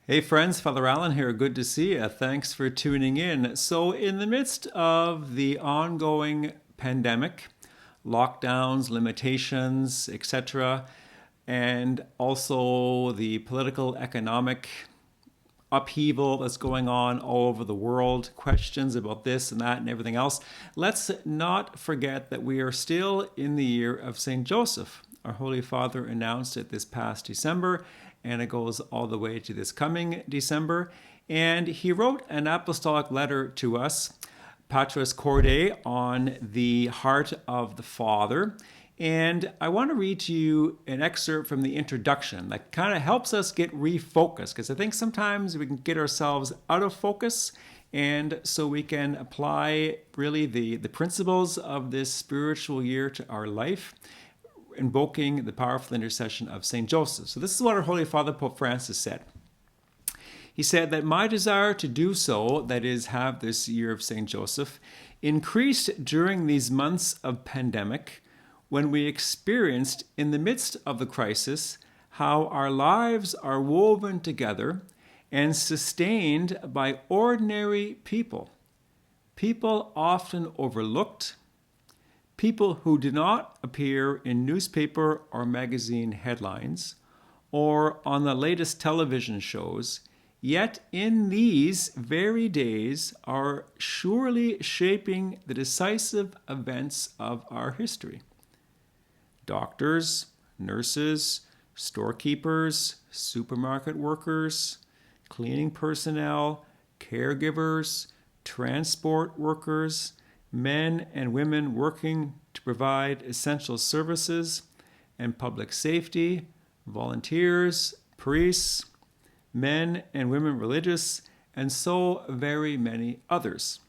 Hey friends, Father Allen here. Good to see you. Thanks for tuning in. So, in the midst of the ongoing pandemic, lockdowns, limitations, etc., and also the political, economic upheaval that's going on all over the world, questions about this and that and everything else, let's not forget that we are still in the year of St. Joseph. Our Holy Father announced it this past December, and it goes all the way to this coming December. And he wrote an apostolic letter to us, Patris Corde, on the heart of the Father. And I want to read to you an excerpt from the introduction that kind of helps us get refocused, because I think sometimes we can get ourselves out of focus, and so we can apply really the principles of this spiritual year to our life, invoking the powerful intercession of St. Joseph. So this is what our Holy Father, Pope Francis, said. He said that my desire to do so, that is, have this year of St. Joseph, increased during these months of pandemic, when we experienced in the midst of the crisis how our lives are woven together and sustained by ordinary people, people often overlooked, people who do not appear in newspaper or magazine headlines or on the latest television shows, yet in these very days are surely shaping the decisive events of our history. Doctors, nurses, storekeepers, supermarket workers, cleaning personnel, caregivers, transport workers, men and women working to provide essential services and public safety, volunteers, priests, men and women religious, and so very many others.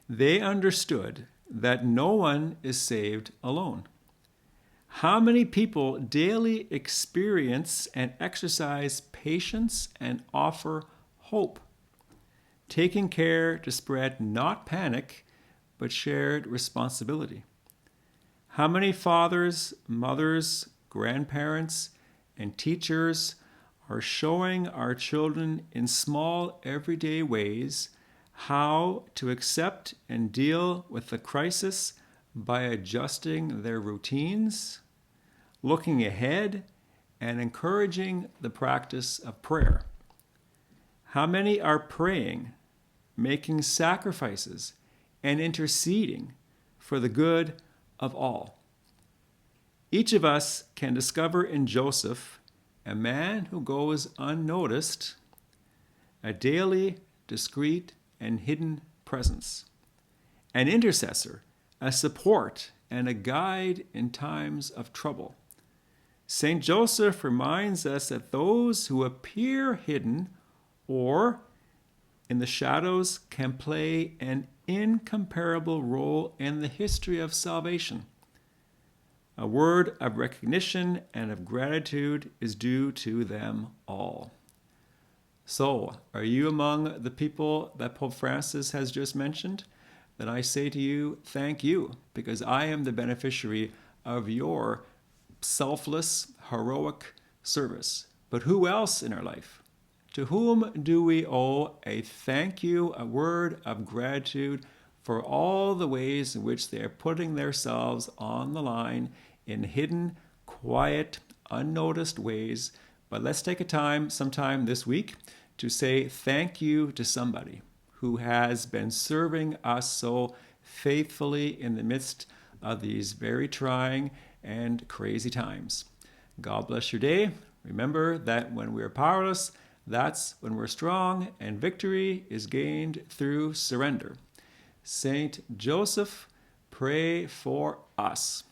They understood that no one is saved alone. How many people daily experience and exercise patience and offer hope, taking care to spread not panic, but shared responsibility? How many fathers, mothers, grandparents, and teachers are showing our children in small, everyday ways how to accept and deal with the crisis by adjusting their routines, looking ahead, and encouraging the practice of prayer? How many are praying, making sacrifices, and interceding for the good of all? Each of us can discover in Joseph a man who goes unnoticed, a daily, discreet, and hidden presence, an intercessor, a support, and a guide in times of trouble. St. Joseph reminds us that those who appear hidden or in the shadows can play an incomparable role in the history of salvation. A word of recognition and of gratitude is due to them all. So, are you among the people that Pope Francis has just mentioned? Then I say to you, thank you, because I am the beneficiary of your selfless, heroic service. But who else in our life? To whom do we owe a thank you, a word of gratitude for all the ways in which they are putting themselves on the line in hidden, quiet, unnoticed ways? But let's take sometime this week, to say thank you to somebody who has been serving us so faithfully in the midst of these very trying and crazy times. God bless your day. Remember that when we are powerless, that's when we're strong, and victory is gained through surrender. Saint Joseph, pray for us.